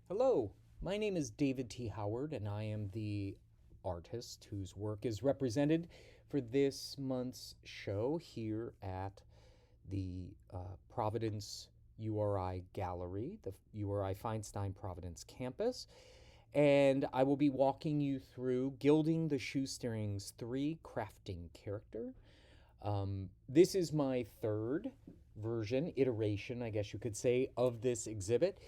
Hello, my name is David T. Howard, and I am the artist whose work is represented for this month's show here at the Providence URI Gallery, the URI Feinstein Providence Campus. And I will be walking you through Gilding the Shoestrings 3 crafting character. This is my third iteration, I guess you could say, of this exhibit.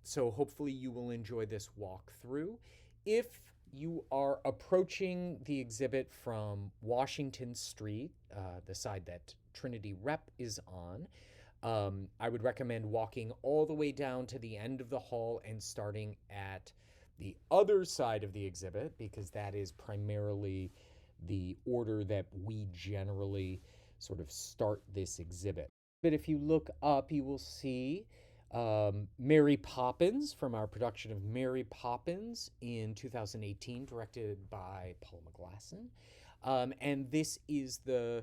So hopefully you will enjoy this walkthrough. If you are approaching the exhibit from Washington Street, the side that Trinity Rep is on, I would recommend walking all the way down to the end of the hall and starting at the other side of the exhibit, because that is primarily the order that we generally sort of start this exhibit. But if you look up, you will see Mary Poppins from our production of Mary Poppins in 2018, directed by Paul McGlasson. And this is I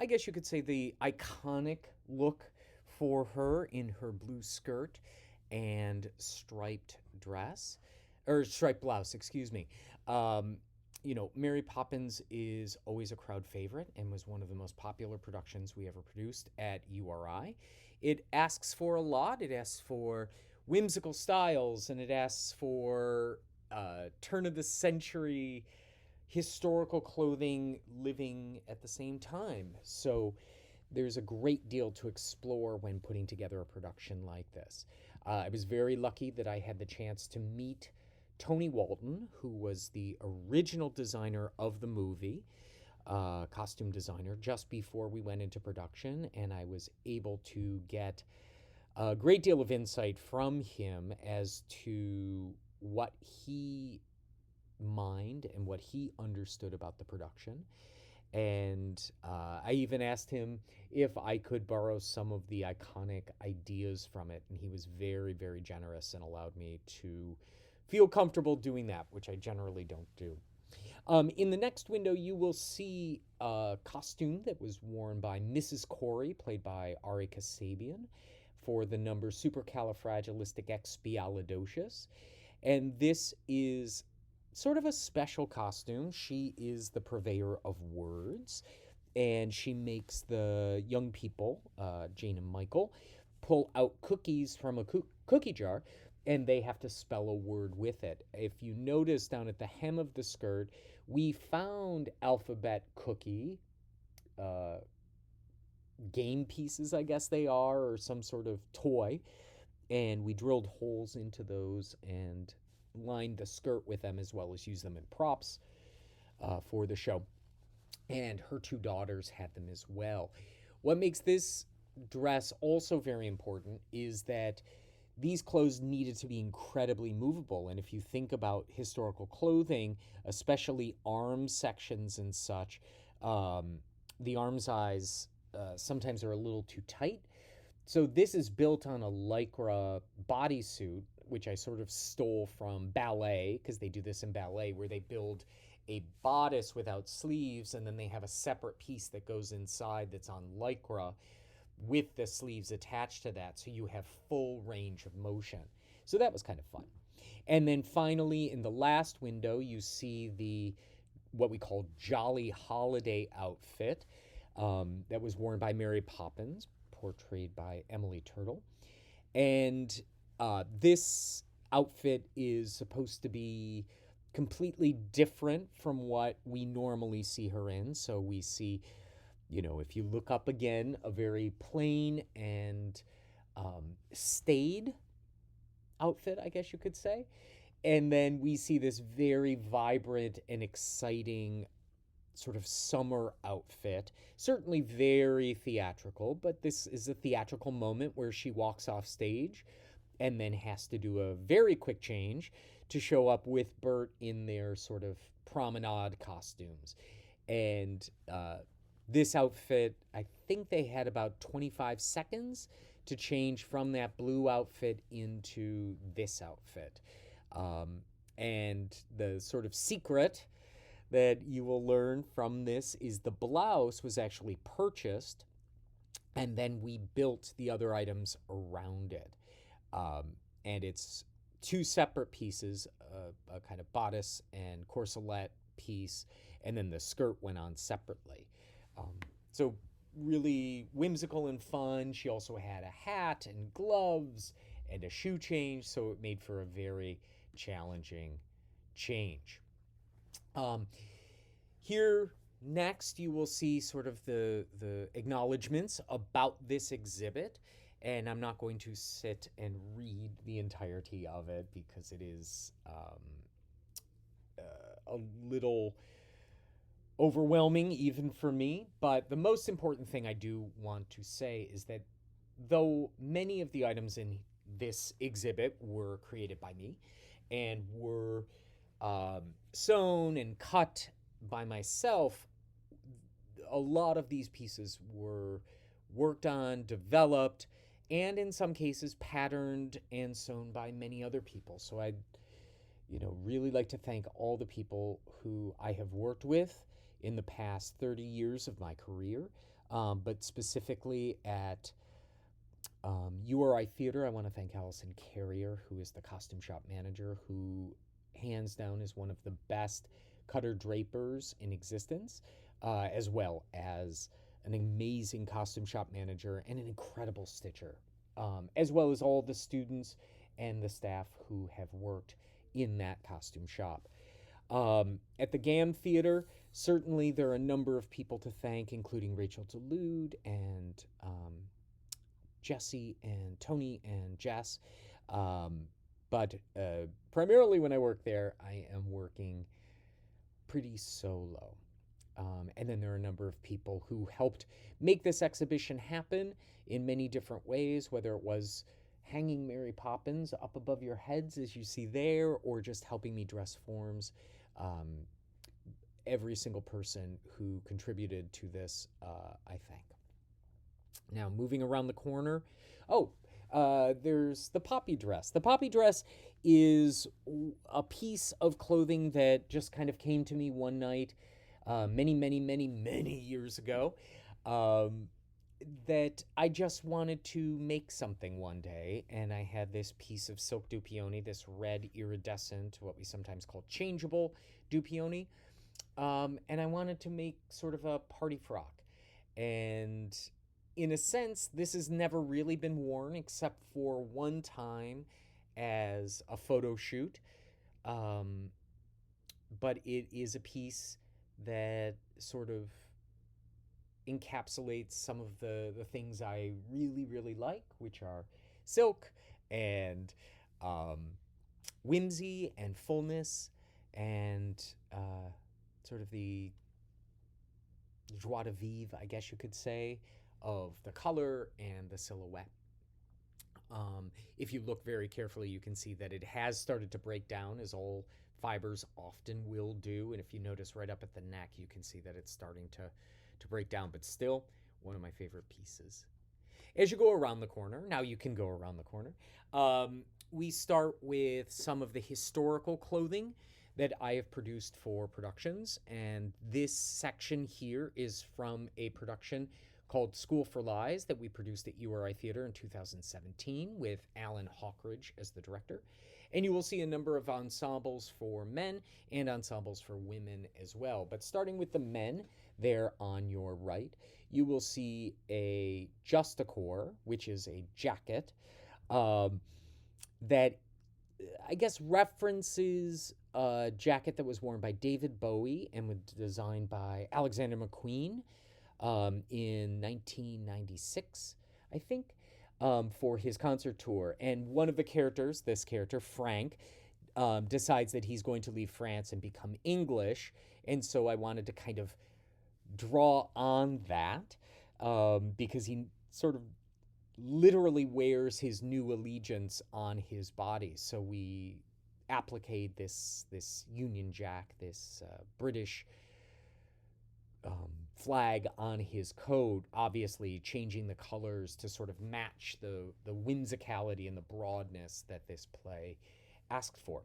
guess you could say, the iconic look for her in her blue skirt and striped dress, or striped blouse, excuse me. Mary Poppins is always a crowd favorite and was one of the most popular productions we ever produced at URI. It asks for a lot. It asks for whimsical styles, and it asks for turn of the century historical clothing living at the same time. So there's a great deal to explore when putting together a production like this. I was very lucky that I had the chance to meet Tony Walton, who was the original designer of the movie, costume designer, just before we went into production, and I was able to get a great deal of insight from him as to what he mined and what he understood about the production. And I even asked him if I could borrow some of the iconic ideas from it, and he was very, very generous and allowed me to feel comfortable doing that, which I generally don't do. In the next window, you will see a costume that was worn by Mrs. Corey, played by Ari Kasabian, for the number Supercalifragilisticexpialidocious. And this is sort of a special costume. She is the purveyor of words, and she makes the young people, Jane and Michael, pull out cookies from a cookie jar, and they have to spell a word with it. If you notice down at the hem of the skirt, we found alphabet cookie game pieces, I guess they are, or some sort of toy, and we drilled holes into those and lined the skirt with them, as well as use them in props for the show. And her two daughters had them as well. What makes this dress also very important is that these clothes needed to be incredibly movable. And if you think about historical clothing, especially arm sections and such, the arm size sometimes are a little too tight. So this is built on a Lycra bodysuit, which I sort of stole from ballet, because they do this in ballet, where they build a bodice without sleeves, and then they have a separate piece that goes inside that's on Lycra with the sleeves attached to that, so you have full range of motion. So that was kind of fun. And then finally, in the last window, you see what we call Jolly Holiday outfit that was worn by Mary Poppins, portrayed by Emily Turtle. And this outfit is supposed to be completely different from what we normally see her in. So we see, if you look up again, a very plain and staid outfit, I guess you could say. And then we see this very vibrant and exciting sort of summer outfit, certainly very theatrical, but this is a theatrical moment where she walks off stage and then has to do a very quick change to show up with Bert in their sort of promenade costumes. And this outfit, I think they had about 25 seconds to change from that blue outfit into this outfit. And the sort of secret that you will learn from this is the blouse was actually purchased, and then we built the other items around it. and it's two separate pieces, a kind of bodice and corselet piece, and then the skirt went on separately. So really whimsical and fun. She also had a hat and gloves and a shoe change, so it made for a very challenging change. Here next, you will see sort of the acknowledgments about this exhibit, and I'm not going to sit and read the entirety of it because it is a little overwhelming even for me. But the most important thing I do want to say is that though many of the items in this exhibit were created by me and were sewn and cut by myself, a lot of these pieces were worked on, developed, and in some cases patterned and sewn by many other people. So I'd really like to thank all the people who I have worked with in the past 30 years of my career, but specifically at URI Theater. I want to thank Allison Carrier, who is the costume shop manager, who hands down is one of the best cutter drapers in existence, as well as an amazing costume shop manager and an incredible stitcher, as well as all the students and the staff who have worked in that costume shop. At the GAM Theater, certainly there are a number of people to thank, including Rachel DeLude and Jesse and Tony and Jess. But primarily when I work there, I am working pretty solo. And then there are a number of people who helped make this exhibition happen in many different ways, whether it was hanging Mary Poppins up above your heads as you see there, or just helping me dress forms. Every single person who contributed to this, I thank. Now, moving around the corner, there's the poppy dress. The poppy dress is a piece of clothing that just kind of came to me one night many years ago, that I just wanted to make something one day, and I had this piece of silk dupioni, this red iridescent, what we sometimes call changeable dupioni, and I wanted to make sort of a party frock. And in a sense, this has never really been worn except for one time as a photo shoot, but it is a piece that sort of encapsulates some of the things I really like, which are silk and whimsy and fullness and sort of the joie de vivre, I guess you could say, of the color and the silhouette. If you look very carefully, you can see that it has started to break down, as all fibers often will do. And if you notice right up at the neck, you can see that it's starting to break down, but still one of my favorite pieces. As you go around the corner, now you can go around the corner, we start with some of the historical clothing that I have produced for productions. And this section here is from a production called School for Lies that we produced at URI Theater in 2017 with Alan Hawkridge as the director. And you will see a number of ensembles for men and ensembles for women as well. But starting with the men, there on your right, you will see a justacorps, which is a jacket that I guess references a jacket that was worn by David Bowie and was designed by Alexander McQueen in 1996, I think, for his concert tour. And one of the characters, this character, Frank, decides that he's going to leave France and become English. And so I wanted to kind of draw on that because he sort of literally wears his new allegiance on his body. So we appliqued this Union Jack, this British flag on his coat, obviously changing the colors to sort of match the whimsicality and the broadness that this play asked for.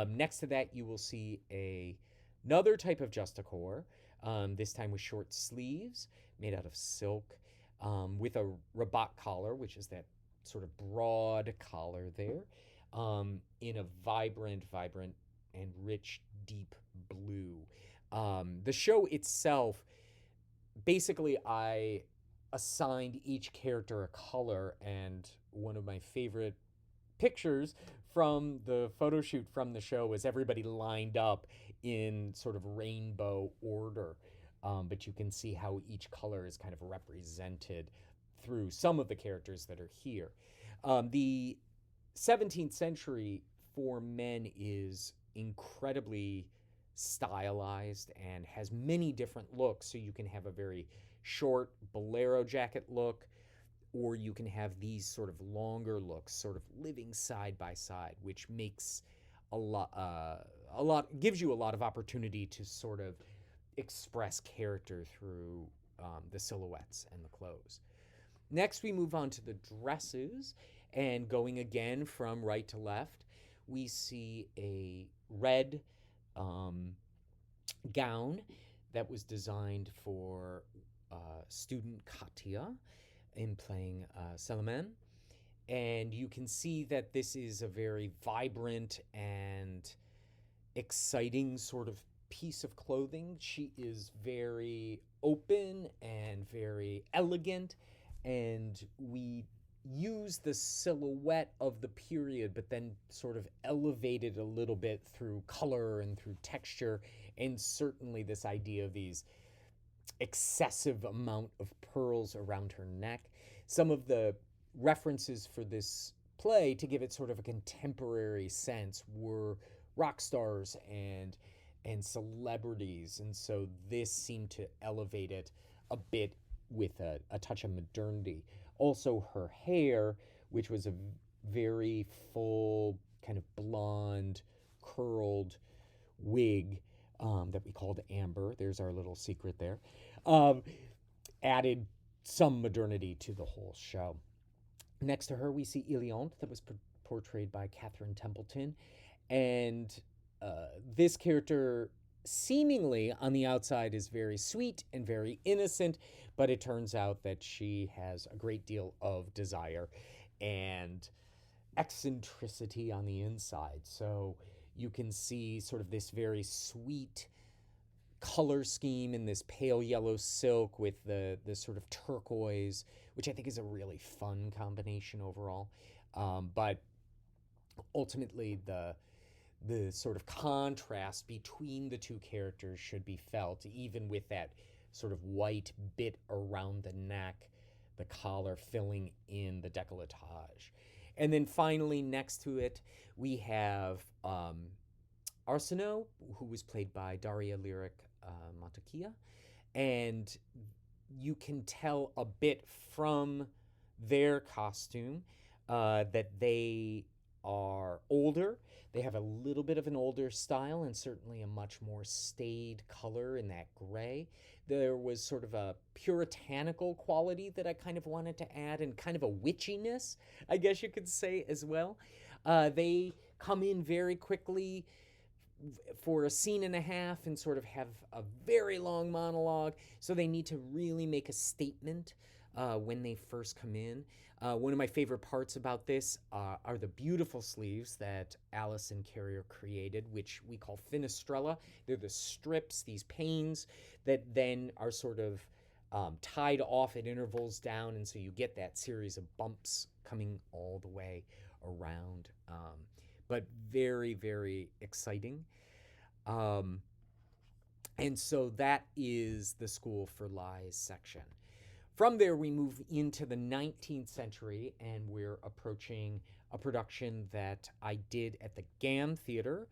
Next to that, you will see another type of justacorps, this time with short sleeves made out of silk, with a rabat collar, which is that sort of broad collar there, in a vibrant and rich deep blue. The show itself, basically, I assigned each character a color, and one of my favorite pictures from the photo shoot from the show was everybody lined up in sort of rainbow order. But you can see how each color is kind of represented through some of the characters that are here. The 17th century for men is incredibly stylized and has many different looks. So you can have a very short bolero jacket look, or you can have these sort of longer looks, sort of living side by side, which makes a lot gives you a lot of opportunity to sort of express character through the silhouettes and the clothes. Next, we move on to the dresses, and going again from right to left, we see a red gown that was designed for student Katia in playing Salaman. And you can see that this is a very vibrant and exciting sort of piece of clothing. She is very open and very elegant, and we use the silhouette of the period, but then sort of elevate it a little bit through color and through texture, and certainly this idea of these excessive amount of pearls around her neck. Some of the references for this play, to give it sort of a contemporary sense, were rock stars and celebrities, and so this seemed to elevate it a bit with a touch of modernity. Also, her hair, which was a very full, kind of blonde, curled wig that we called amber, there's our little secret there, added some modernity to the whole show. Next to her, we see Iliante, that was portrayed by Catherine Templeton. And this character, seemingly on the outside, is very sweet and very innocent, but it turns out that she has a great deal of desire and eccentricity on the inside. So you can see sort of this very sweet color scheme in this pale yellow silk with the sort of turquoise, which I think is a really fun combination overall. But ultimately, the sort of contrast between the two characters should be felt, even with that sort of white bit around the neck, the collar filling in the décolletage. And then finally, next to it, we have Arsinoe, who was played by Daria Lyric Montekia. And you can tell a bit from their costume that they are older. They have a little bit of an older style and certainly a much more staid color in that gray. There was sort of a puritanical quality that I kind of wanted to add, and kind of a witchiness, I guess you could say, as well. They come in very quickly for a scene and a half and sort of have a very long monologue, so they need to really make a statement when they first come in. One of my favorite parts about this are the beautiful sleeves that Alison Carrier created, which we call finestrella. They're the strips, these panes, that then are sort of tied off at intervals down, and so you get that series of bumps coming all the way around. But very, very exciting. And so that is the School for Lies section. From there, we move into the 19th century, and we're approaching a production that I did at the GAM Theater,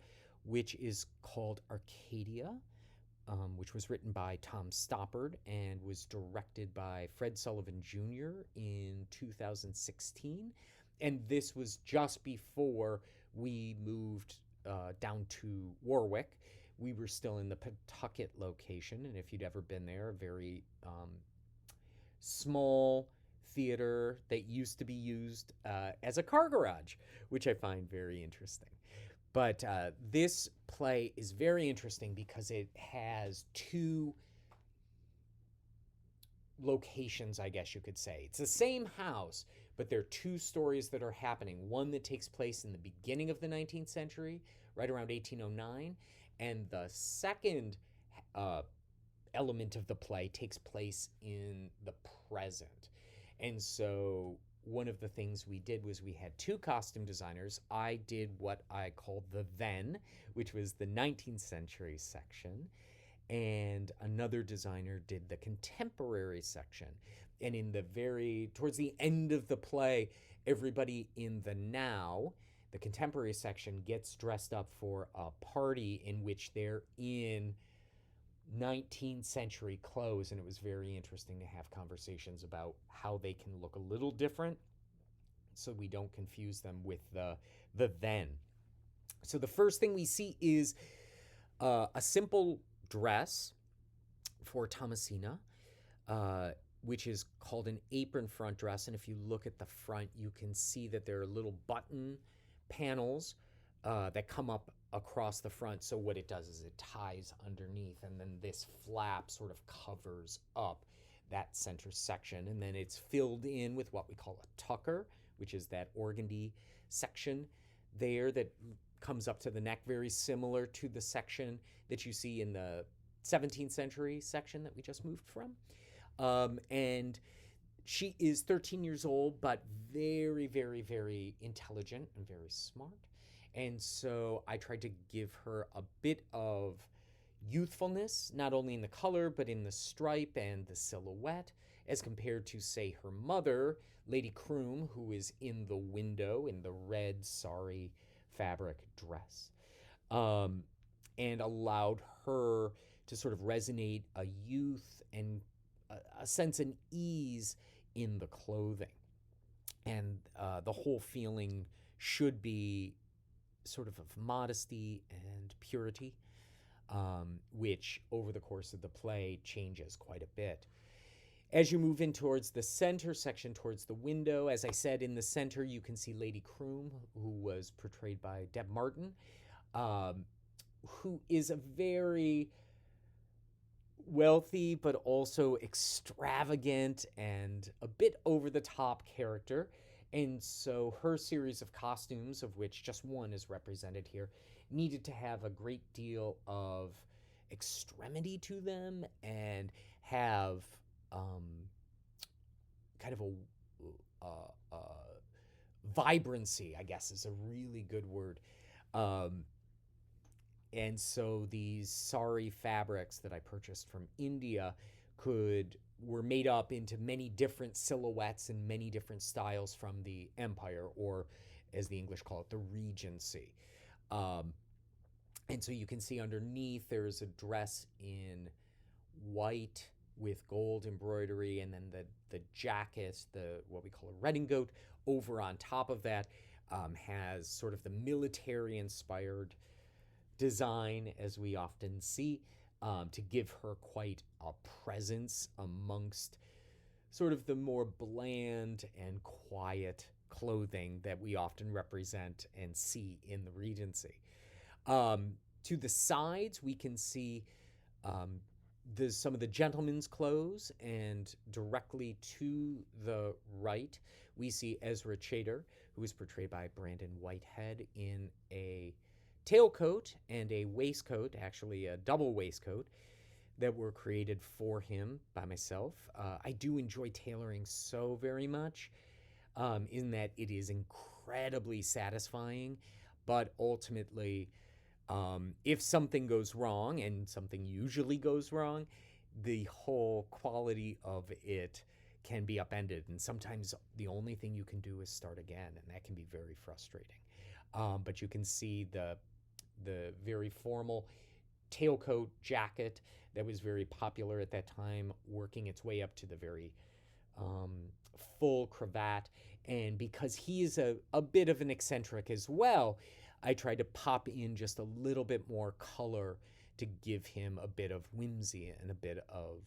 which is called Arcadia, which was written by Tom Stoppard and was directed by Fred Sullivan Jr. in 2016. And this was just before we moved down to Warwick. We were still in the Pawtucket location, and if you'd ever been there, a very small theater that used to be used as a car garage, which I find very interesting. But this play is very interesting because it has two locations, I guess you could say. It's the same house, but there are two stories that are happening. One that takes place in the beginning of the 19th century, right around 1809, and the second uh, element of the play takes place in the present. And so one of the things we did was we had two costume designers. I did what I called the then, which was the 19th century section, and another designer did the contemporary section. And towards the end of the play, everybody in the now, the contemporary section, gets dressed up for a party in which they're in 19th century clothes, and it was very interesting to have conversations about how they can look a little different so we don't confuse them with the then. So the first thing we see is a simple dress for Thomasina, which is called an apron front dress. And if you look at the front, you can see that there are little button panels that come up across the front. So what it does is it ties underneath, and then this flap sort of covers up that center section. And then it's filled in with what we call a tucker, which is that organdy section there that comes up to the neck, very similar to the section that you see in the 17th century section that we just moved from. And she is 13 years old, but very, very, very intelligent and very smart. And so I tried to give her a bit of youthfulness, not only in the color, but in the stripe and the silhouette, as compared to, say, her mother, Lady Croom, who is in the window in the red sari fabric dress, and allowed her to sort of resonate a youth and a sense and ease in the clothing. And the whole feeling should be sort of modesty and purity, which over the course of the play changes quite a bit. As you move in towards the center section, towards the window, as I said, in the center you can see Lady Croom, who was portrayed by Deb Martin, who is a very wealthy but also extravagant and a bit over-the-top character. And so her series of costumes, of which just one is represented here, needed to have a great deal of extremity to them and have kind of a vibrancy, I guess is a really good word. And so these sari fabrics that I purchased from India were made up into many different silhouettes and many different styles from the empire, or as the English call it, the Regency. And so you can see underneath there's a dress in white with gold embroidery, and then the jacket, what we call a redingote, over on top of that has sort of the military-inspired design, as we often see, to give her quite a presence amongst sort of the more bland and quiet clothing that we often represent and see in the Regency. To the sides, we can see some of the gentlemen's clothes, and directly to the right, we see Ezra Chater, who is portrayed by Brandon Whitehead, in a tailcoat and a waistcoat, actually a double waistcoat, that were created for him by myself. I do enjoy tailoring so very much, in that it is incredibly satisfying, but ultimately, if something goes wrong, and something usually goes wrong, the whole quality of it can be upended. And sometimes the only thing you can do is start again, and that can be very frustrating. But you can see the very formal tailcoat jacket that was very popular at that time, working its way up to the very full cravat. And because he is a bit of an eccentric as well, I tried to pop in just a little bit more color to give him a bit of whimsy and a bit of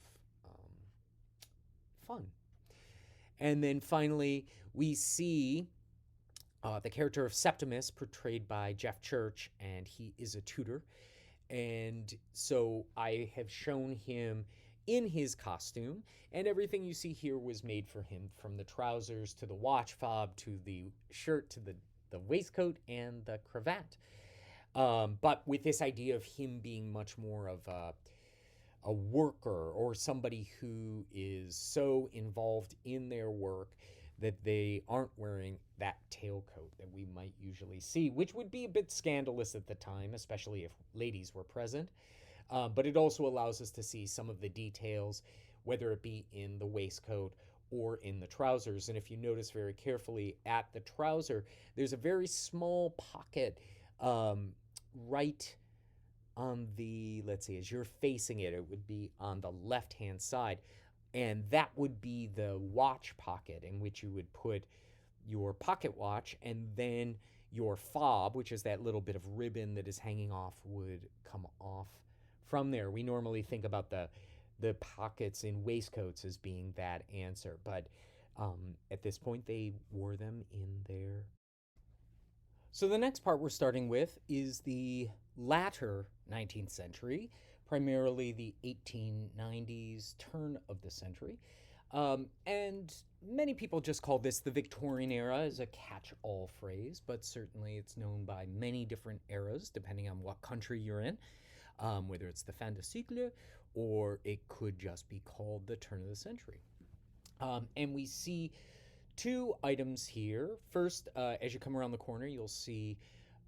fun. And then finally, we see the character of Septimus, portrayed by Jeff Church, and he is a tutor. And so I have shown him in his costume, and everything you see here was made for him, from the trousers to the watch fob to the shirt to the waistcoat and the cravat. But with this idea of him being much more of a worker, or somebody who is so involved in their work that they aren't wearing that tailcoat that we might usually see, which would be a bit scandalous at the time, especially if ladies were present. But it also allows us to see some of the details, whether it be in the waistcoat or in the trousers. And if you notice very carefully at the trouser, there's a very small pocket right on the, let's see, as you're facing it, it would be on the left-hand side. And that would be the watch pocket in which you would put your pocket watch, and then your fob, which is that little bit of ribbon that is hanging off, would come off from there. We normally think about the pockets in waistcoats as being that answer, but at this point they wore them in there. So the next part we're starting with is the latter 19th century, primarily the 1890s, turn of the century. And many people just call this the Victorian era as a catch-all phrase, but certainly it's known by many different eras depending on what country you're in, whether it's the fin de siècle or it could just be called the turn of the century. And we see two items here. First, as you come around the corner, you'll see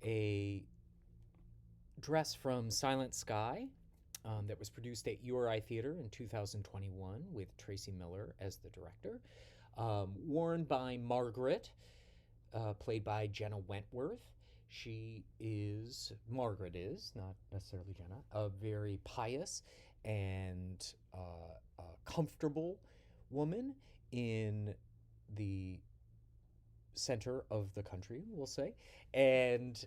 a dress from Silent Sky that was produced at URI Theater in 2021 with Tracy Miller as the director, worn by Margaret, played by Jenna Wentworth. Margaret is, not necessarily Jenna, a very pious and comfortable woman in the center of the country, we'll say, and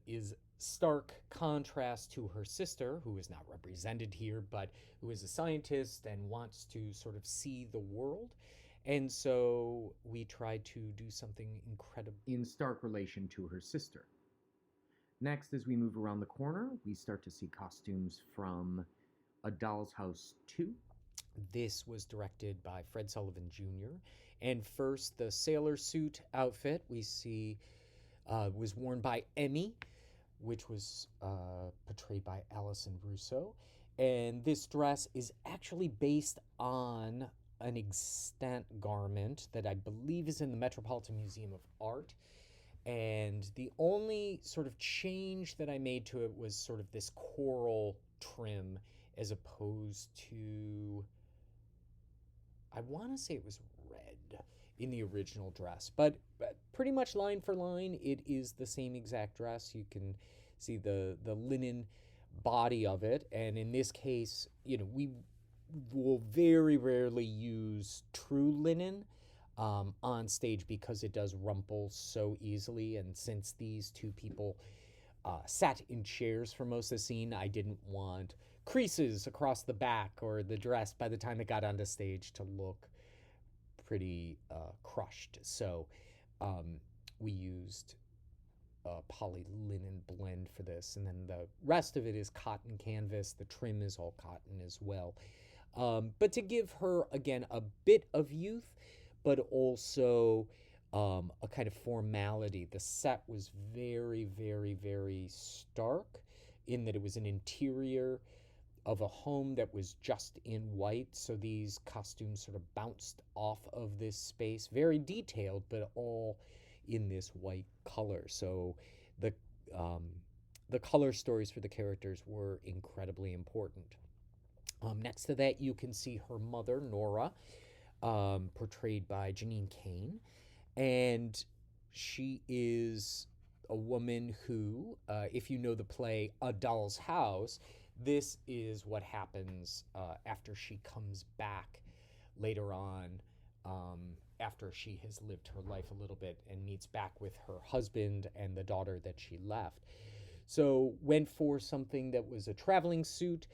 is stark contrast to her sister, who is not represented here, but who is a scientist and wants to sort of see the world. And so we try to do something incredible in stark relation to her sister. Next, as we move around the corner, we start to see costumes from A Doll's House 2. This was directed by Fred Sullivan Jr. And first, the sailor suit outfit we see was worn by Emmy, which was portrayed by Alison Russo. And this dress is actually based on an extant garment that I believe is in the Metropolitan Museum of Art. And the only sort of change that I made to it was sort of this coral trim, as opposed to, I want to say it was red in the original dress, but pretty much line for line, it is the same exact dress. You can see the linen body of it, and in this case, we will very rarely use true linen on stage because it does rumple so easily, and since these two people sat in chairs for most of the scene, I didn't want creases across the back or the dress by the time it got onto stage to look pretty crushed. So we used a poly linen blend for this, and then the rest of it is cotton canvas. The trim is all cotton as well. But to give her, again, a bit of youth, but also a kind of formality. The set was very, very, very stark in that it was an interior of a home that was just in white, so these costumes sort of bounced off of this space, very detailed, but all in this white color. So the color stories for the characters were incredibly important. Next to that, you can see her mother, Nora, portrayed by Janine Kane, and she is a woman who, if you know the play A Doll's House, this is what happens after she comes back later on, after she has lived her life a little bit and meets back with her husband and the daughter that she left. So went for something that was a traveling suit.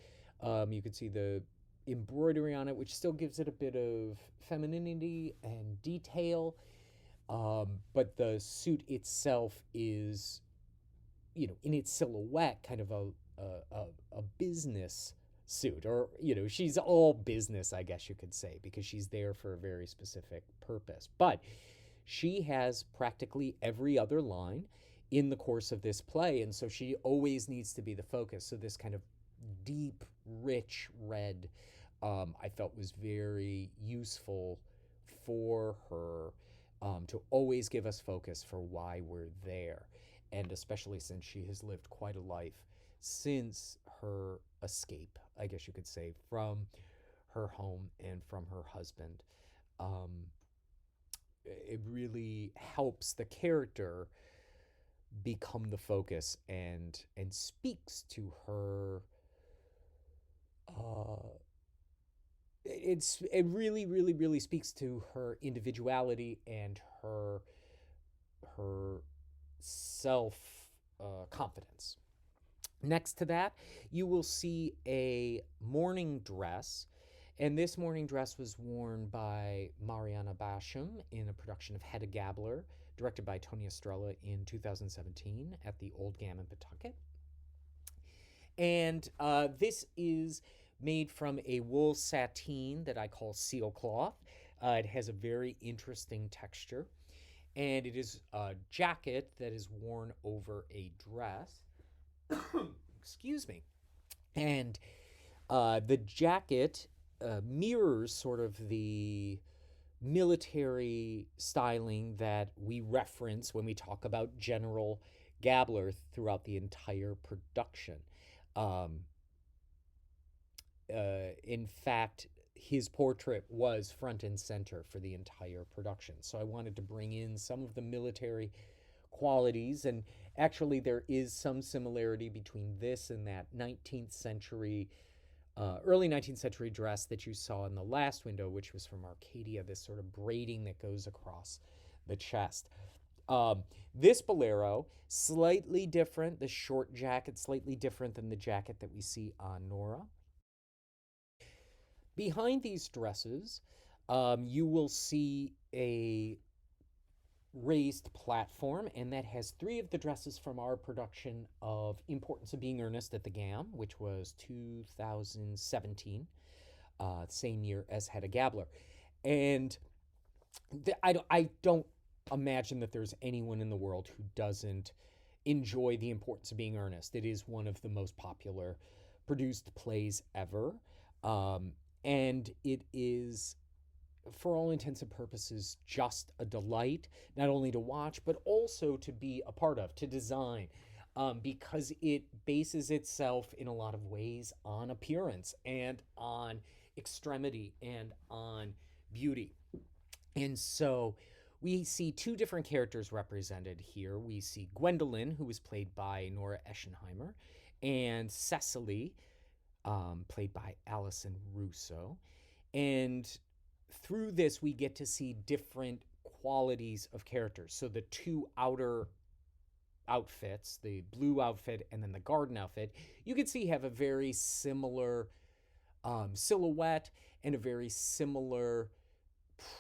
You can see the embroidery on it, which still gives it a bit of femininity and detail. But the suit itself is, in its silhouette, kind of a business suit, or she's all business, I guess you could say, because she's there for a very specific purpose. But she has practically every other line in the course of this play, and so she always needs to be the focus. So this kind of deep, rich red, I felt was very useful for her, to always give us focus for why we're there, and especially since she has lived quite a life since her escape, I guess you could say, from her home and from her husband. Um, it really helps the character become the focus, and speaks to her. Uh, it really, really, really speaks to her individuality and her self confidence. Next to that, you will see a morning dress. And this morning dress was worn by Mariana Basham in a production of Hedda Gabler, directed by Tony Estrella in 2017 at the Old Gam in Pawtucket. And this is made from a wool sateen that I call seal cloth. It has a very interesting texture. And it is a jacket that is worn over a dress. Excuse me. And the jacket mirrors sort of the military styling that we reference when we talk about General Gabler throughout the entire production. Um, in fact, his portrait was front and center for the entire production. So I wanted to bring in some of the military qualities, and actually there is some similarity between this and that 19th century, early 19th century dress that you saw in the last window, which was from Arcadia, this sort of braiding that goes across the chest. This bolero, slightly different, the short jacket, slightly different than the jacket that we see on Nora. Behind these dresses, you will see a raised platform, and that has three of the dresses from our production of Importance of Being Earnest at the GAM, which was 2017, same year as Hedda Gabler. And I don't imagine that there's anyone in the world who doesn't enjoy The Importance of Being Earnest. It is one of the most popular produced plays ever. And it is, for all intents and purposes, just a delight, not only to watch, but also to be a part of, to design, because it bases itself in a lot of ways on appearance and on extremity and on beauty. And so we see two different characters represented here. We see Gwendolyn, who was played by Nora Eschenheimer, and Cecily, played by Alison Russo. And through this, we get to see different qualities of characters. So the two outer outfits, the blue outfit and then the garden outfit, you can see have a very similar silhouette and a very similar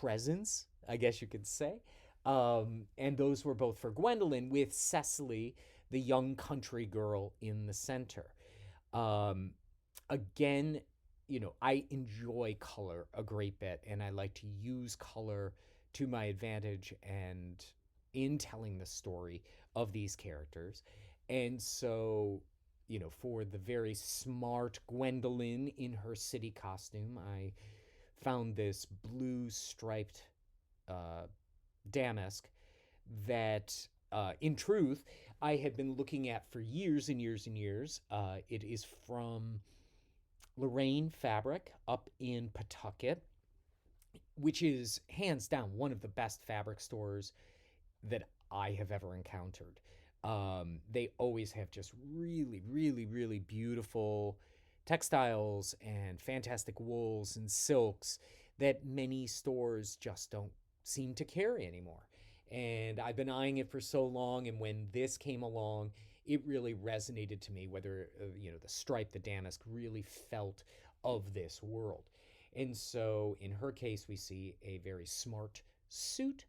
presence, I guess you could say. And those were both for Gwendolyn, with Cecily, the young country girl, in the center. Again, I enjoy color a great bit, and I like to use color to my advantage and in telling the story of these characters. And so, for the very smart Gwendolyn in her city costume, I found this blue striped damask that, in truth, I had been looking at for years and years and years. It is from Lorraine Fabric up in Pawtucket, which is hands down one of the best fabric stores that I have ever encountered. They always have just really, really, really beautiful textiles and fantastic wools and silks that many stores just don't seem to carry anymore. And I've been eyeing it for so long, and when this came along, it really resonated to me, whether, the stripe, the damask really felt of this world. And so in her case, we see a very smart suit.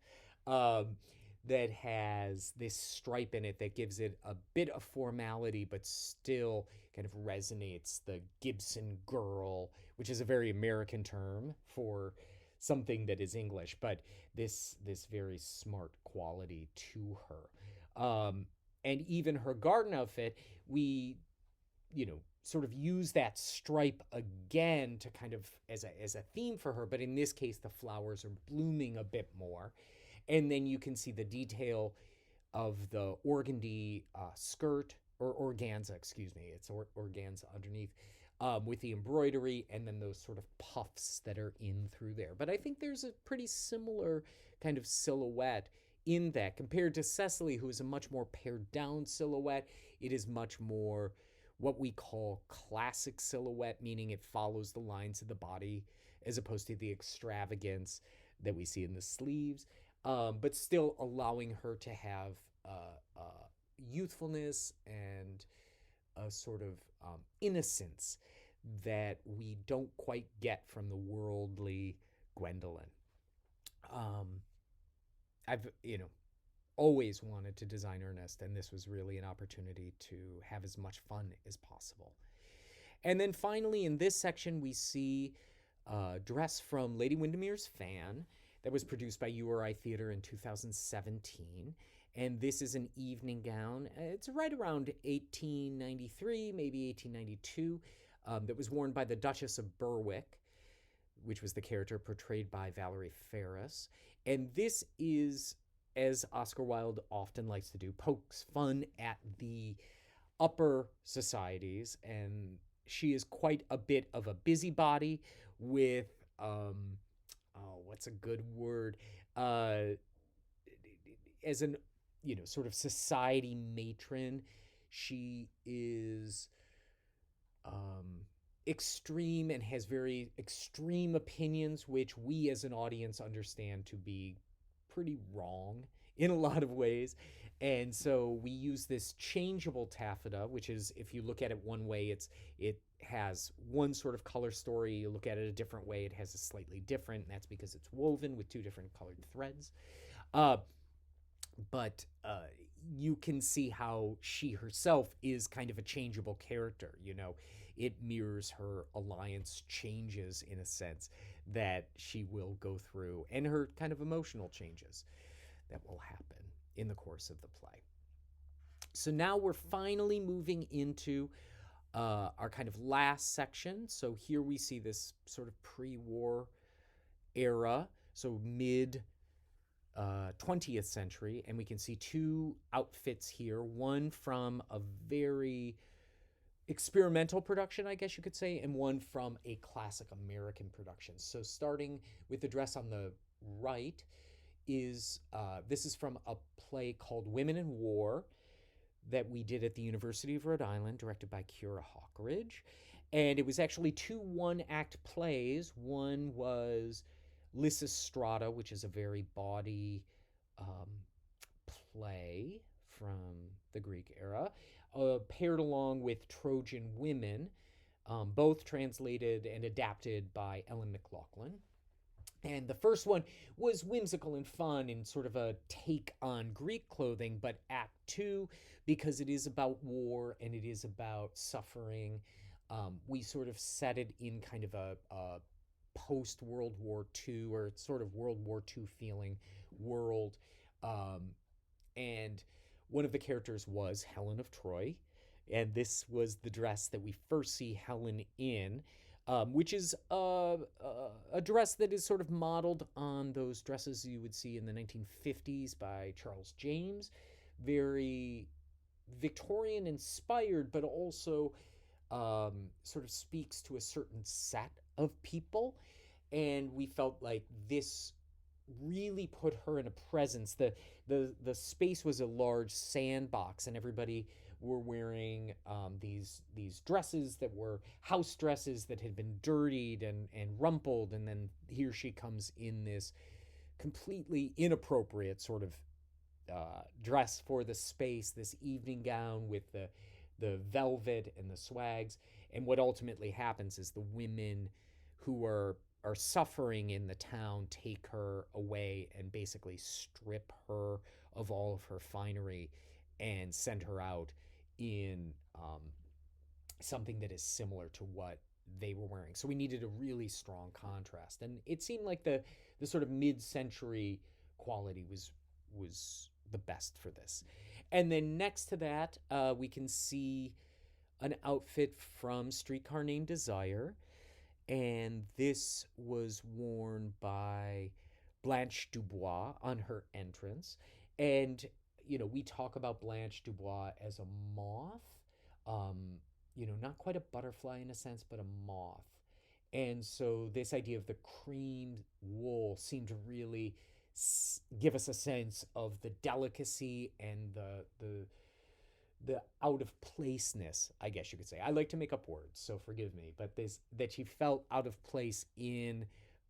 that has this stripe in it that gives it a bit of formality, but still kind of resonates. The Gibson girl, which is a very American term for something that is English, but this very smart quality to her. And even her garden outfit, we, sort of use that stripe again to kind of as a theme for her, but in this case the flowers are blooming a bit more. And then you can see the detail of the organdy skirt, or organza, excuse me. It's organza underneath, with the embroidery, and then those sort of puffs that are in through there. But I think there's a pretty similar kind of silhouette in that compared to Cecily, who is a much more pared down silhouette. It is much more what we call classic silhouette, meaning it follows the lines of the body as opposed to the extravagance that we see in the sleeves, but still allowing her to have youthfulness and a sort of innocence that we don't quite get from the worldly Gwendolyn. I've, always wanted to design Ernest, and this was really an opportunity to have as much fun as possible. And then finally, in this section, we see a dress from Lady Windermere's Fan that was produced by URI Theater in 2017. And this is an evening gown. It's right around 1893, maybe 1892, that was worn by the Duchess of Berwick, which was the character portrayed by Valerie Ferris. And this is, as Oscar Wilde often likes to do, pokes fun at the upper societies. And she is quite a bit of a busybody with, what's a good word? As an, sort of society matron, she is extreme and has very extreme opinions, which we as an audience understand to be pretty wrong in a lot of ways. And so we use this changeable taffeta, which is, if you look at it one way, it has one sort of color story. You look at it a different way, it has a slightly different, and that's because it's woven with two different colored threads. But you can see how she herself is kind of a changeable character. It mirrors her alliance changes, in a sense, that she will go through, and her kind of emotional changes that will happen in the course of the play. So now we're finally moving into our kind of last section. So here we see this sort of pre-war era, so mid 20th century, and we can see two outfits here, one from a very experimental production, I guess you could say, and one from a classic American production. So starting with the dress on the right is, this is from a play called Women in War that we did at the University of Rhode Island, directed by Kira Hawkridge. And it was actually two one-act plays. One was Lysistrata, which is a very bawdy play from the Greek era, paired along with Trojan Women, both translated and adapted by Ellen McLaughlin. And the first one was whimsical and fun and sort of a take on Greek clothing, but Act Two, because it is about war and it is about suffering, we sort of set it in kind of a post-World War II, or sort of World War II feeling world. And one of the characters was Helen of Troy, and this was the dress that we first see Helen in, which is a dress that is sort of modeled on those dresses you would see in the 1950s by Charles James. Very Victorian inspired, but also sort of speaks to a certain set of people. And we felt like this really put her in a presence. The space was a large sandbox, and everybody were wearing these dresses that were house dresses that had been dirtied and rumpled, and then here she comes in this completely inappropriate sort of dress for the space, this evening gown with the velvet and the swags. And what ultimately happens is the women who are suffering in the town take her away and basically strip her of all of her finery and send her out in something that is similar to what they were wearing. So we needed a really strong contrast, and it seemed like the sort of mid-century quality was the best for this. And then next to that, we can see an outfit from Streetcar Named Desire, and this was worn by Blanche Dubois on her entrance. And we talk about Blanche Dubois as a moth. Um, not quite a butterfly in a sense, but a moth. And so this idea of the cream wool seemed to really give us a sense of the delicacy and the out of placeness, I guess you could say. I like to make up words, so forgive me, but this that she felt out of place in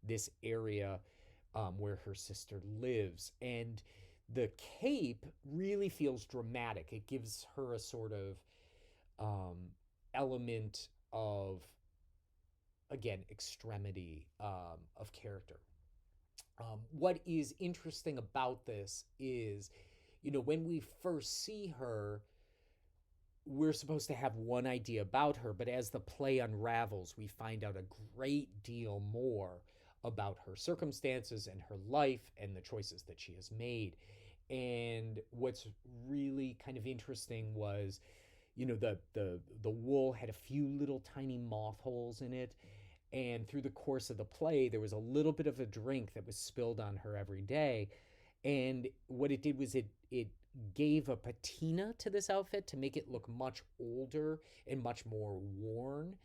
this area where her sister lives. And the cape really feels dramatic. It gives her a sort of element of, again, extremity of character. What is interesting about this is, when we first see her, we're supposed to have one idea about her, but as the play unravels, we find out a great deal more about her circumstances and her life and the choices that she has made. And what's really kind of interesting was, the wool had a few little tiny moth holes in it, and through the course of the play, there was a little bit of a drink that was spilled on her every day. And what it did was it gave a patina to this outfit to make it look much older and much more worn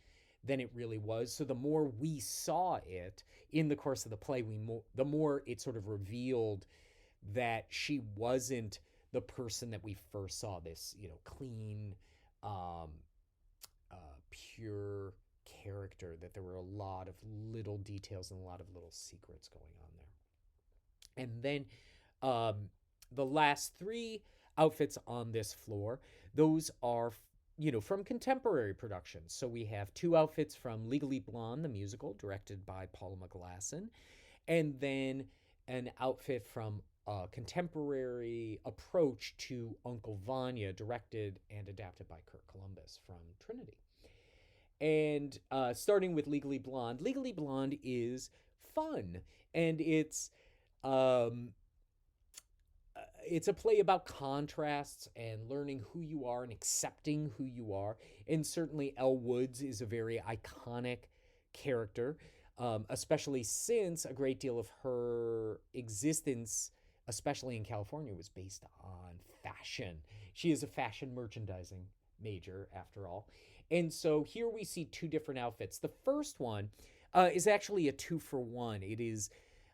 than it really was. So the more we saw it in the course of the play, the more it sort of revealed that she wasn't the person that we first saw, this, clean, pure character, that there were a lot of little details and a lot of little secrets going on there. And then the last three outfits on this floor, those are, from contemporary productions. So we have two outfits from Legally Blonde, the musical, directed by Paula McGlasson, and then an outfit from a contemporary approach to Uncle Vanya, directed and adapted by Kirk Columbus from Trinity. And starting with Legally Blonde is fun, and it's a play about contrasts and learning who you are and accepting who you are. And certainly Elle Woods is a very iconic character, especially since a great deal of her existence, especially in California, was based on fashion. She is a fashion merchandising major, after all. And so here we see two different outfits. The first one is actually a 2-for-1. It is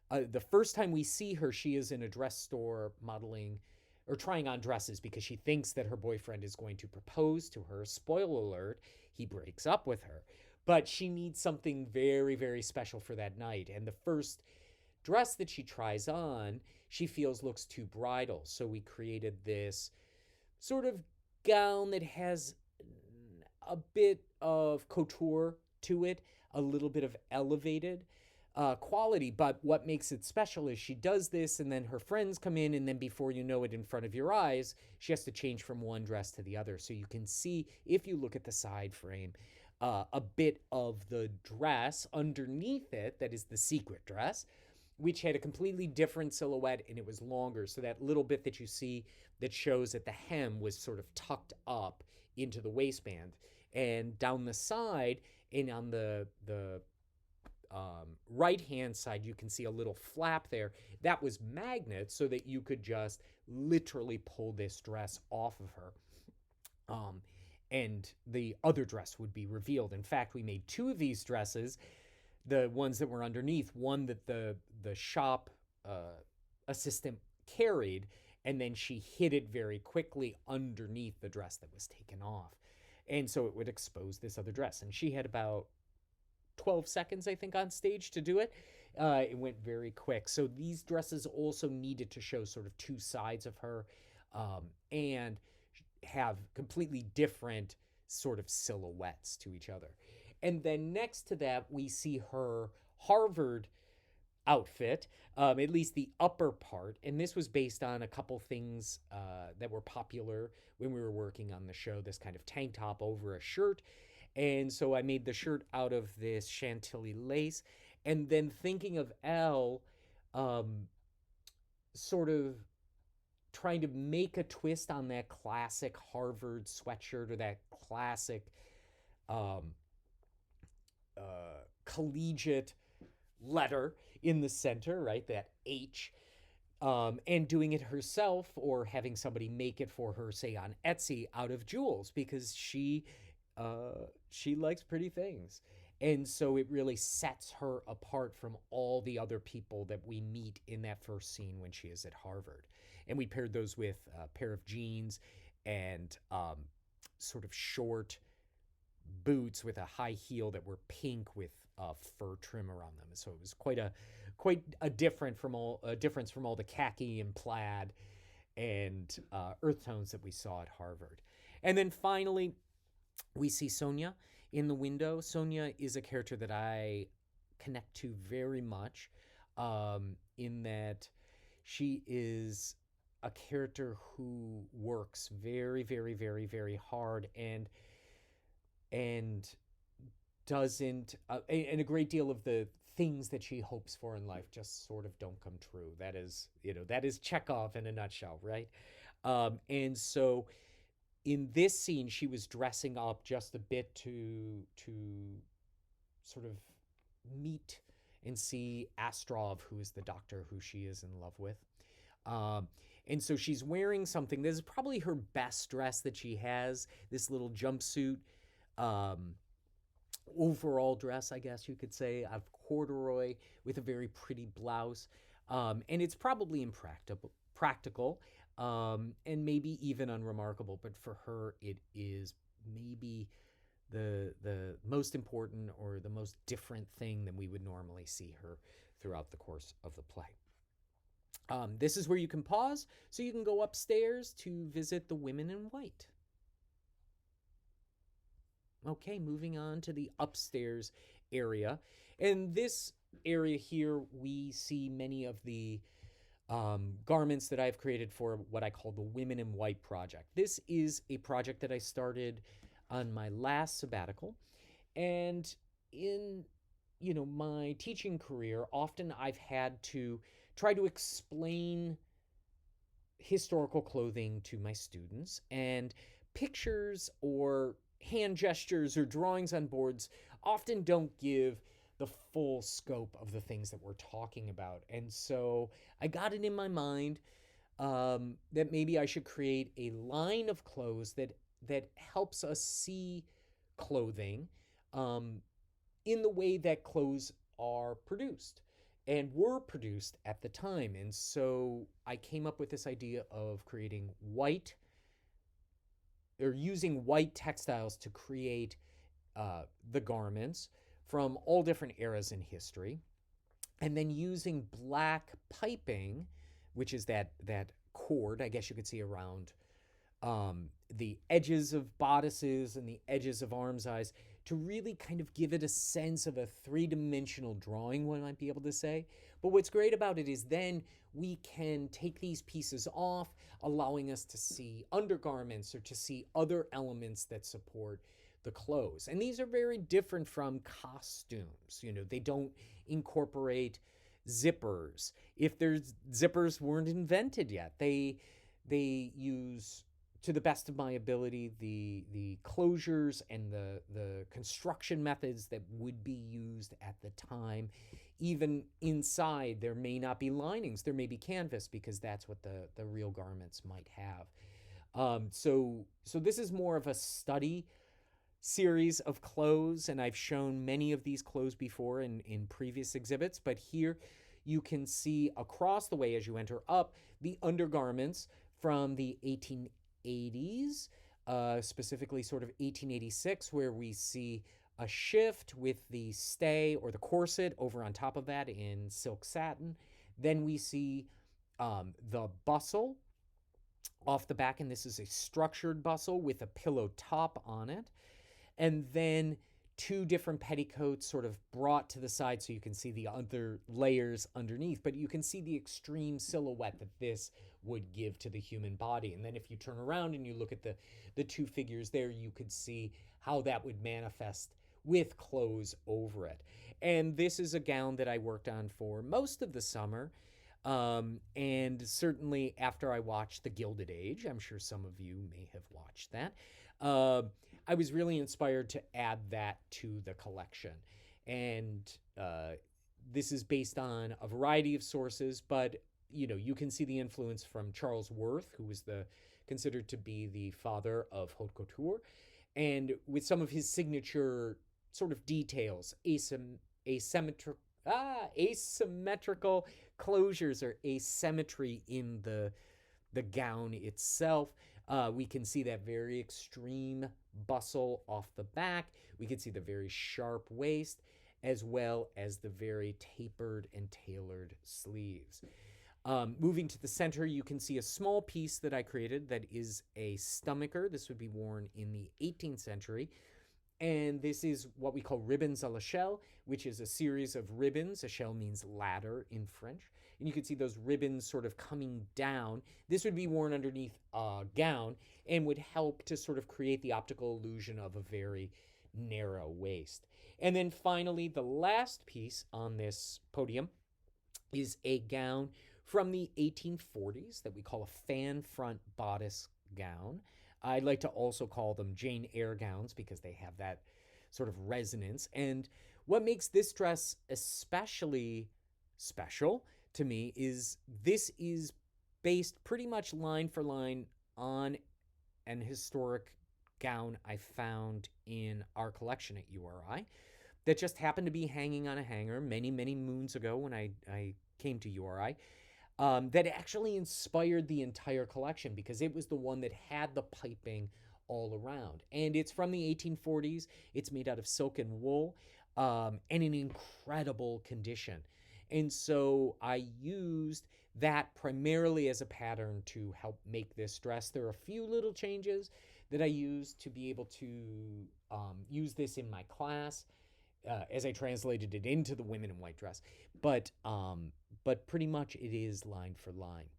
the first time we see her, she is in a dress store modeling or trying on dresses because she thinks that her boyfriend is going to propose to her. Spoiler alert, he breaks up with her. But she needs something very, very special for that night. And the first dress that she tries on, she feels looks too bridal. So we created this sort of gown that has a bit of couture to it, a little bit of elevated quality. But what makes it special is she does this, and then her friends come in, and then before you know it, in front of your eyes, she has to change from one dress to the other. So you can see, if you look at the side frame, a bit of the dress underneath it, that is the secret dress, which had a completely different silhouette, and it was longer. So that little bit that you see that shows at the hem was sort of tucked up into the waistband. And down the side and on the right-hand side, you can see a little flap there. That was magnet so that you could just literally pull this dress off of her. And the other dress would be revealed. In fact, we made two of these dresses, the ones that were underneath, one that the shop assistant carried, and then she hid it very quickly underneath the dress that was taken off. And so it would expose this other dress. And she had about 12 seconds, I think, on stage to do it. It went very quick. So these dresses also needed to show sort of two sides of her and have completely different sort of silhouettes to each other. And then next to that, we see her Harvard outfit, at least the upper part. And this was based on a couple things that were popular when we were working on the show, this kind of tank top over a shirt. And so I made the shirt out of this Chantilly lace. And then thinking of Elle, um, sort of trying to make a twist on that classic Harvard sweatshirt or that classic um, collegiate letter in the center, right? That H. And doing it herself or having somebody make it for her, say on Etsy, out of jewels because she likes pretty things. And so it really sets her apart from all the other people that we meet in that first scene when she is at Harvard. And we paired those with a pair of jeans and sort of short boots with a high heel that were pink with fur trim around them. So it was quite a difference from all the khaki and plaid and earth tones that we saw at Harvard. And then finally, we see Sonia in the window. Sonia is a character that I connect to very much, in that she is a character who works very, very, very, very hard and doesn't and a great deal of the things that she hopes for in life just sort of don't come true. That is Chekhov in a nutshell, right? And so in this scene, she was dressing up just a bit to sort of meet and see Astrov, who is the doctor who she is in love with. And so she's wearing something. This is probably her best dress that she has. This little jumpsuit, overall dress, I guess you could say, of corduroy with a very pretty blouse. And it's probably practical, and maybe even unremarkable. But for her, it is maybe the most important or the most different thing than we would normally see her throughout the course of the play. This is where you can pause so you can go upstairs to visit the women in white. Okay, moving on to the upstairs area. In this area here, we see many of the garments that I've created for what I call the Women in White project. This is a project that I started on my last sabbatical. And in my teaching career, often I've had to try to explain historical clothing to my students, and pictures or hand gestures or drawings on boards often don't give the full scope of the things that we're talking about. And so I got it in my mind that maybe I should create a line of clothes that helps us see clothing in the way that clothes are produced and were produced at the time. And so I came up with this idea of creating white or using white textiles to create the garments from all different eras in history, and then using black piping, which is that cord, I guess you could see around the edges of bodices and the edges of arms, eyes, to really kind of give it a sense of a three-dimensional drawing, one might be able to say. But what's great about it is then we can take these pieces off, allowing us to see undergarments or to see other elements that support the clothes. And these are very different from costumes. They don't incorporate zippers. If there's zippers weren't invented yet, they use, to the best of my ability, the closures and the construction methods that would be used at the time. Even inside, there may not be linings. There may be canvas because that's what the real garments might have. So this is more of a study series of clothes, and I've shown many of these clothes before in previous exhibits, but here you can see across the way as you enter up the undergarments from the 1880s, specifically sort of 1886, where we see a shift with the stay or the corset over on top of that in silk satin. Then we see the bustle off the back, and this is a structured bustle with a pillow top on it. And then two different petticoats sort of brought to the side so you can see the other layers underneath, but you can see the extreme silhouette that this would give to the human body. And then if you turn around and you look at the two figures there, you could see how that would manifest with clothes over it. And this is a gown that I worked on for most of the summer. And certainly after I watched The Gilded Age, I'm sure some of you may have watched that, I was really inspired to add that to the collection. And this is based on a variety of sources, but you can see the influence from Charles Worth, who was considered to be the father of haute couture, and with some of his signature sort of details, asymmetrical closures or asymmetry in the gown itself. We can see that very extreme bustle off the back. We can see the very sharp waist, as well as the very tapered and tailored sleeves. Moving to the center, you can see a small piece that I created that is a stomacher. This would be worn in the 18th century. And this is what we call ribbons à l'échelle, which is a series of ribbons. Échelle means ladder in French. And you can see those ribbons sort of coming down. This would be worn underneath a gown and would help to sort of create the optical illusion of a very narrow waist. And then finally, the last piece on this podium is a gown from the 1840s that we call a fan front bodice gown. I like to also call them Jane Eyre gowns because they have that sort of resonance. And what makes this dress especially special to me is this is based pretty much line for line on an historic gown I found in our collection at URI that just happened to be hanging on a hanger many, many moons ago when I came to URI. That actually inspired the entire collection because it was the one that had the piping all around. And it's from the 1840s. It's made out of silk and wool and in incredible condition. And so I used that primarily as a pattern to help make this dress. There are a few little changes that I used to be able to use this in my class as I translated it into the women in white dress. But pretty much it is line for line.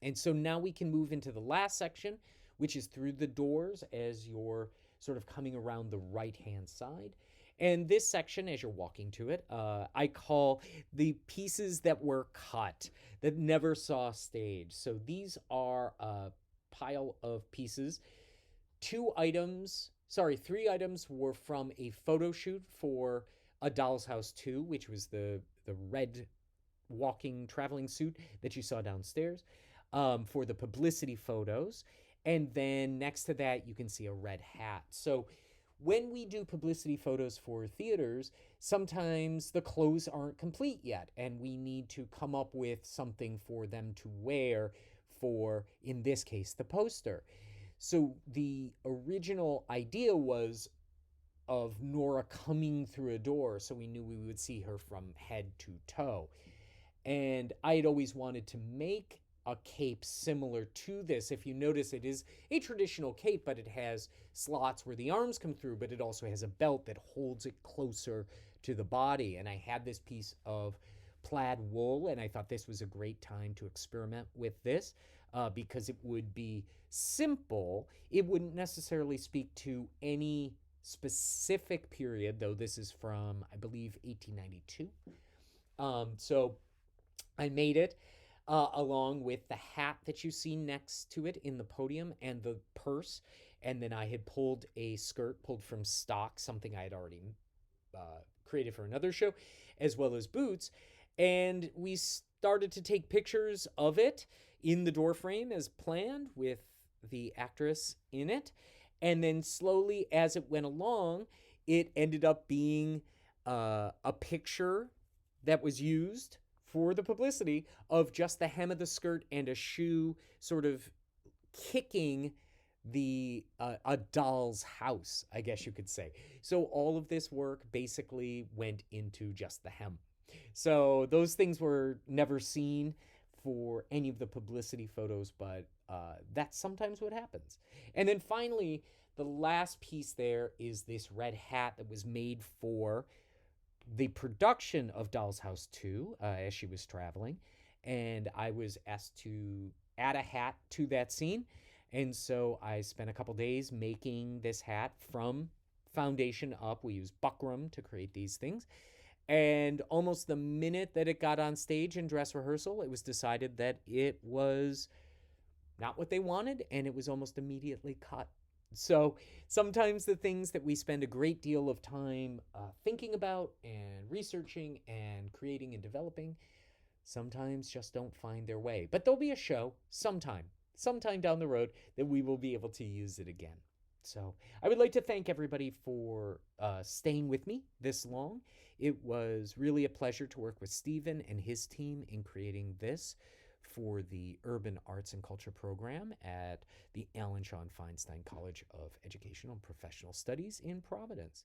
And so now we can move into the last section, which is through the doors as you're sort of coming around the right-hand side. And this section, as you're walking to it, I call the pieces that were cut, that never saw stage. So these are a pile of pieces. 3 items were from a photo shoot for A Doll's House 2, which was the red walking traveling suit that you saw downstairs, for the publicity photos. And then next to that, you can see a red hat. So when we do publicity photos for theaters, sometimes the clothes aren't complete yet, and we need to come up with something for them to wear for, in this case, the poster. So the original idea was of Nora coming through a door, so we knew we would see her from head to toe. And I had always wanted to make a cape similar to this. If you notice, it is a traditional cape, but it has slots where the arms come through, but it also has a belt that holds it closer to the body. And I had this piece of plaid wool, and I thought this was a great time to experiment with this because it would be simple. It wouldn't necessarily speak to any specific period, though this is from, I believe, 1892. So I made it along with the hat that you see next to it in the podium and the purse. And then I had pulled a skirt, pulled from stock, something I had already created for another show, as well as boots. And we started to take pictures of it in the door frame as planned with the actress in it. And then slowly, as it went along, it ended up being a picture that was used for the publicity of just the hem of the skirt and a shoe sort of kicking a doll's house, I guess you could say. So all of this work basically went into just the hem. So those things were never seen for any of the publicity photos, but that's sometimes what happens. And then finally, The last piece there is this red hat that was made for the production of Doll's House 2 as she was traveling. And I was asked to add a hat to that scene. And so I spent a couple days making this hat from foundation up. We use buckram to create these things. And almost the minute that it got on stage in dress rehearsal, it was decided that it was not what they wanted, and it was almost immediately cut. So sometimes the things that we spend a great deal of time thinking about and researching and creating and developing sometimes just don't find their way. But there'll be a show sometime down the road that we will be able to use it again. So I would like to thank everybody for staying with me this long. It was really a pleasure to work with Stephen and his team in creating this for the Urban Arts and Culture program at the Alan Sean Feinstein College of Educational and Professional Studies in Providence.